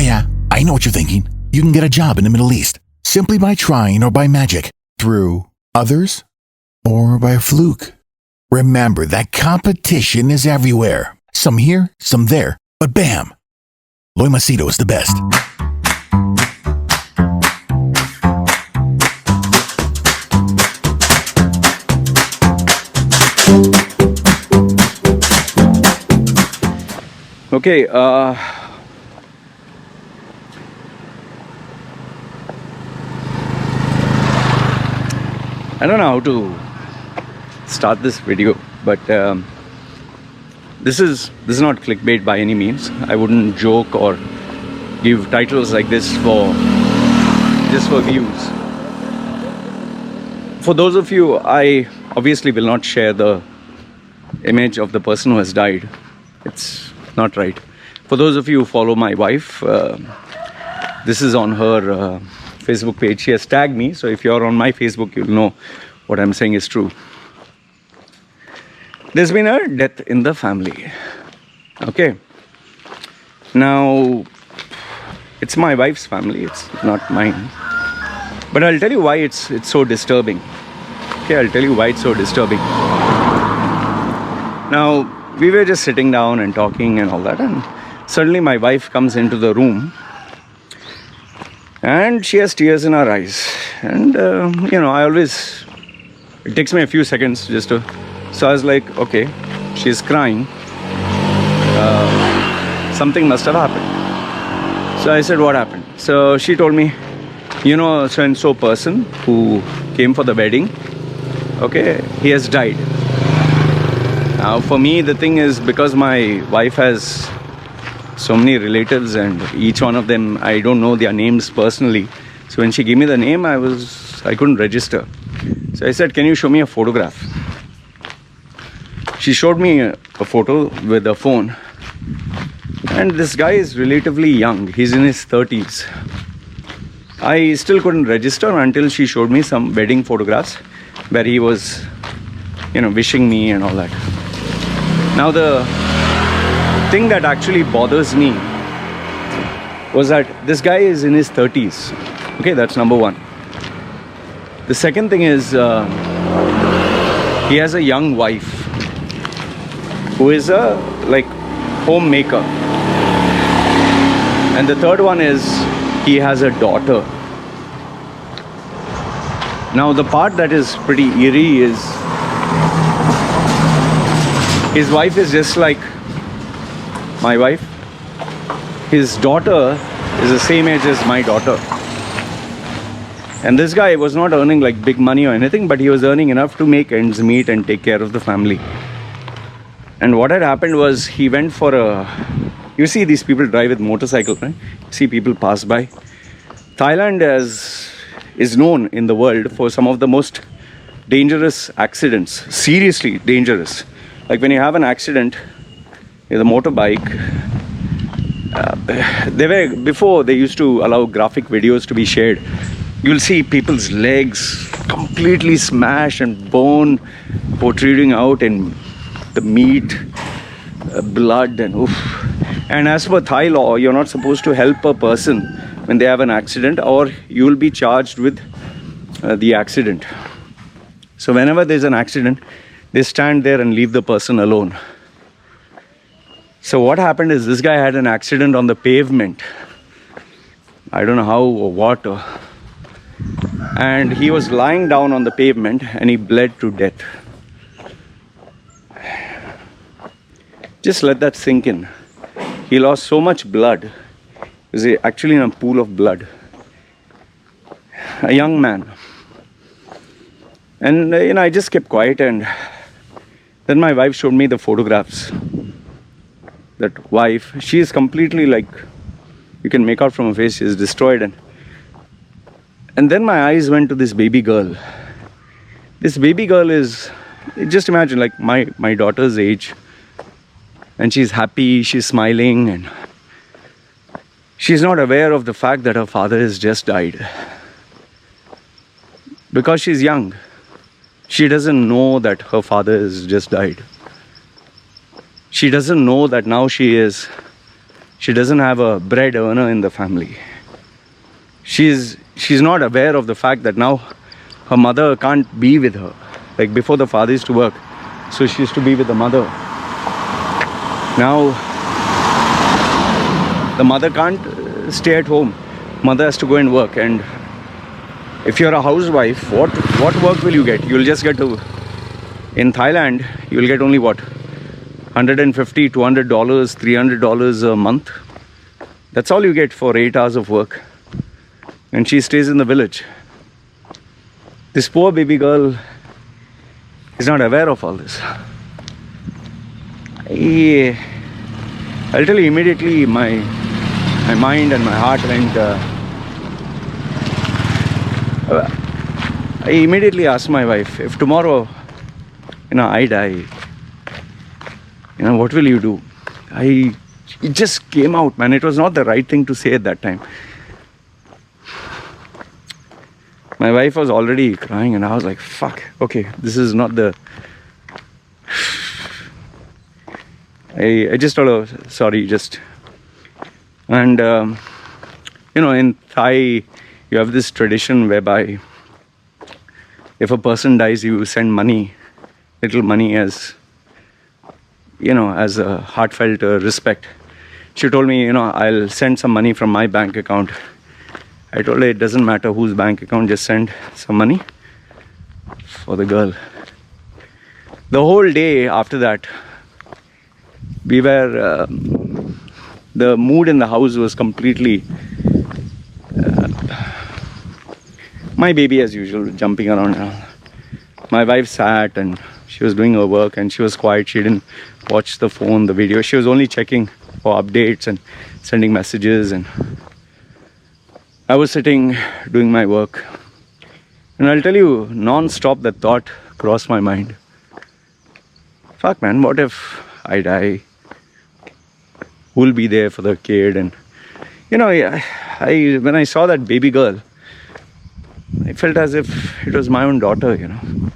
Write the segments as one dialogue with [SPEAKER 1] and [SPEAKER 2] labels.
[SPEAKER 1] Yeah, I know what you're thinking. You can get a job in the Middle East simply by trying or by magic, through others, or by a fluke. Remember that competition is everywhere. Some here, some there, but bam! Loy Machedo is the best.
[SPEAKER 2] Okay, I don't know how to start this video, but this is not clickbait by any means. I wouldn't joke or give titles like this just for views. For those of you, I obviously will not share the image of the person who has died. It's not right. For those of you who follow my wife, this is on her Facebook page. She has tagged me, so if you're on my Facebook, you'll know what I'm saying is true. There's been a death in the family. Okay. Now, it's my wife's family, it's not mine. But I'll tell you why it's so disturbing. Okay, I'll tell you why it's so disturbing. Now, we were just sitting down and talking and all that, and suddenly my wife comes into the room and she has tears in her eyes. And, it takes me a few seconds just to... So I was like, okay, she's crying. Something must have happened. So I said, what happened? So she told me, so-and-so person who came for the wedding, okay, he has died. Now, for me, the thing is, because my wife has so many relatives and each one of them, I don't know their names personally. So when she gave me the name, I couldn't register. So I said, can you show me a photograph? She showed me a photo with a phone. And this guy is relatively young. He's in his 30s. I still couldn't register until she showed me some wedding photographs where he was, wishing me and all that. Now, the thing that actually bothers me was that this guy is in his 30s. Okay, that's number one. The second thing is he has a young wife who is a homemaker. And the third one is he has a daughter. Now, the part that is pretty eerie is his wife is just like my wife. His daughter is the same age as my daughter. And this guy was not earning big money or anything, but he was earning enough to make ends meet and take care of the family. And what had happened was he went for you see these people drive with motorcycles, right? You see people pass by. Thailand is known in the world for some of the most dangerous accidents, seriously dangerous. Like when you have an accident with a motorbike, before they used to allow graphic videos to be shared. You'll see people's legs completely smashed and bone protruding out and the meat, blood and oof. And as per Thai law, you're not supposed to help a person when they have an accident, or you will be charged with the accident. So whenever there's an accident, they stand there and leave the person alone. So what happened is this guy had an accident on the pavement. I don't know how or what. And he was lying down on the pavement and he bled to death. Just let that sink in. He lost so much blood. He was actually in a pool of blood. A young man. And I just kept quiet, and then my wife showed me the photographs. That wife, she is completely you can make out from her face, she is destroyed. And then my eyes went to this baby girl. This baby girl is, just imagine, my daughter's age. And she's happy, she's smiling, and she's not aware of the fact that her father has just died. Because she's young, she doesn't know that her father has just died. She doesn't know that now she She doesn't have a bread earner in the family. She's not aware of the fact that now her mother can't be with her. Like before, the father used to work, so she used to be with the mother. Now the mother can't stay at home. Mother has to go and work. And if you're a housewife, what work will you get? You'll just get to, in Thailand, you'll get only what, $150, $200, $300 a month. That's all you get for 8 hours of work. And she stays in the village. This poor baby girl is not aware of all this. I'll tell you immediately, my mind and my heart went. I immediately asked my wife, if tomorrow, I die, what will you do? It just came out, man. It was not the right thing to say at that time. My wife was already crying, and I was like, fuck, okay, this is not the... I just told her, sorry, just... And, in Thai, you have this tradition whereby if a person dies, you send money, little money as a heartfelt respect. She told me, I'll send some money from my bank account. I told her it doesn't matter whose bank account, just send some money for the girl. The whole day after that, we were, the mood in the house was completely, my baby as usual, jumping around. My wife sat and she was doing her work and she was quiet. She didn't watch the phone, the video. She was only checking for updates and sending messages, and I was sitting doing my work. And I'll tell you, non-stop that thought crossed my mind. Fuck, man, what if I die? Who'll be there for the kid? And when I saw that baby girl, I felt as if it was my own daughter. I'm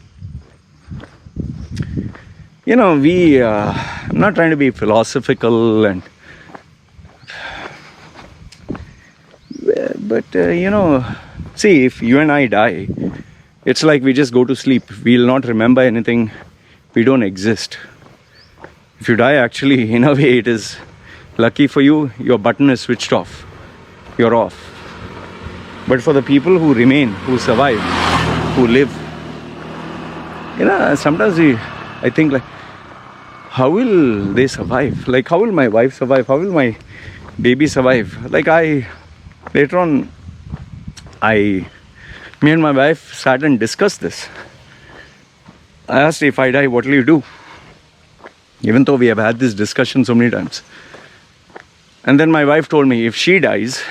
[SPEAKER 2] not trying to be philosophical but see, if you and I die, it's like we just go to sleep. We'll not remember anything. We don't exist. If you die, actually, in a way, it is lucky for you. Your button is switched off. You're off. But for the people who remain, who survive, who live, sometimes I think, like, how will they survive? Like, how will my wife survive? How will my baby survive? Like, later on, me and my wife sat and discussed this. I asked her, if I die, what will you do? Even though we have had this discussion so many times. And then my wife told me, if she dies,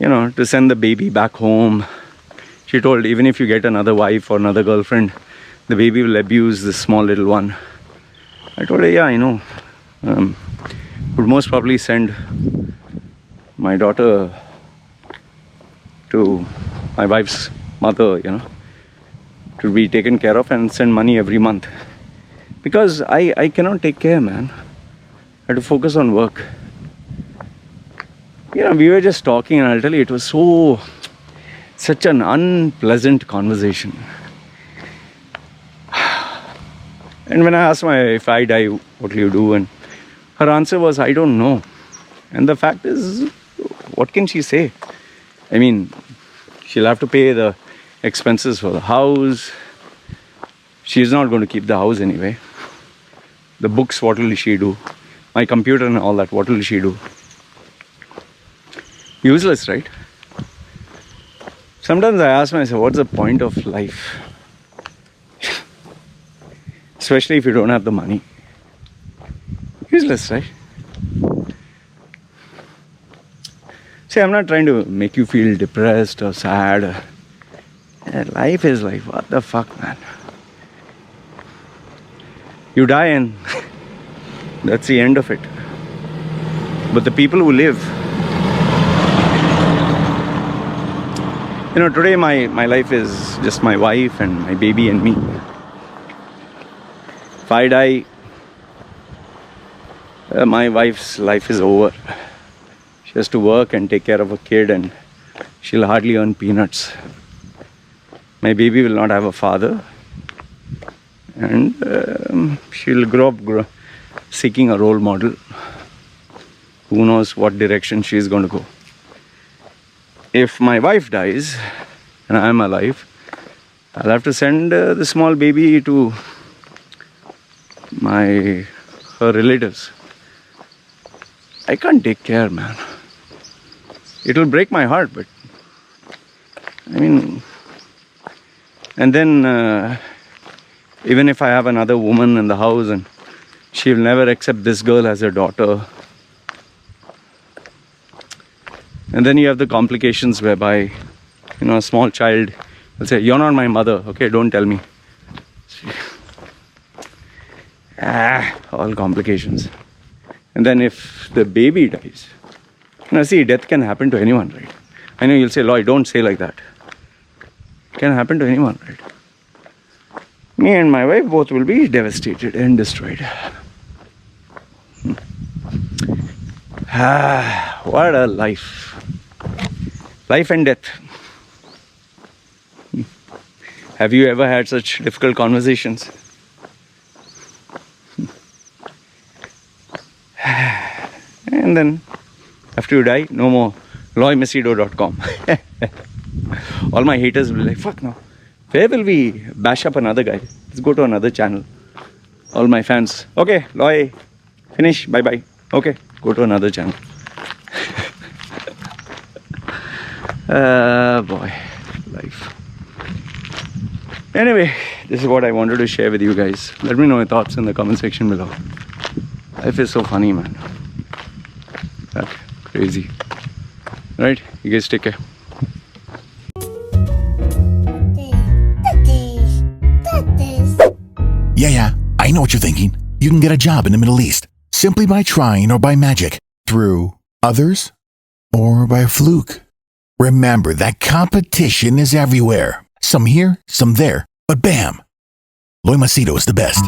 [SPEAKER 2] to send the baby back home. She told, even if you get another wife or another girlfriend, the baby will abuse this small little one. I told her, yeah, I know. Would most probably send my daughter to my wife's mother, to be taken care of, and send money every month. Because I cannot take care, man. I have to focus on work. We were just talking, and I'll tell you, it was such an unpleasant conversation. And when I asked her, if I die, what will you do? And her answer was, I don't know. And the fact is, what can she say? I mean, she'll have to pay the expenses for the house. She's not going to keep the house anyway. The books, what will she do? My computer and all that, what will she do? Useless, right? Sometimes I ask myself, what's the point of life? Especially if you don't have the money. Useless, right? See, I'm not trying to make you feel depressed or sad. Life is like, what the fuck, man? You die and that's the end of it. But the people who live, today my life is just my wife and my baby and me. If I die, My wife's life is over. She has to work and take care of a kid, and she'll hardly earn peanuts. My baby will not have a father, and she'll grow up seeking a role model. Who knows what direction she's going to go. If my wife dies and I'm alive, I'll have to send the small baby to her relatives. I can't take care, man. It'll break my heart, but I mean, and then even if I have another woman in the house and she'll never accept this girl as her daughter. And then you have the complications whereby, a small child will say, "You're not my mother, okay, don't tell me." All complications. And then if the baby dies, see, death can happen to anyone, right? I know you'll say, "Loy, don't say like that." It can happen to anyone, right? Me and my wife both will be devastated and destroyed. What a life. Life and death. Have you ever had such difficult conversations? And then, after you die, no more loymachedo.com. All my haters will be like, "Fuck no. Where will we bash up another guy? Let's go to another channel." All my fans, "Okay, Loy, finish, bye-bye. Okay, go to another channel." Boy, life. Anyway, this is what I wanted to share with you guys. Let me know your thoughts in the comment section below. Life is so funny, man. That crazy. Right? You guys take care.
[SPEAKER 1] Yeah, I know what you're thinking. You can get a job in the Middle East simply by trying or by magic, through others or by fluke. Remember that competition is everywhere. Some here, some there, but bam! Loy Machedo is the best.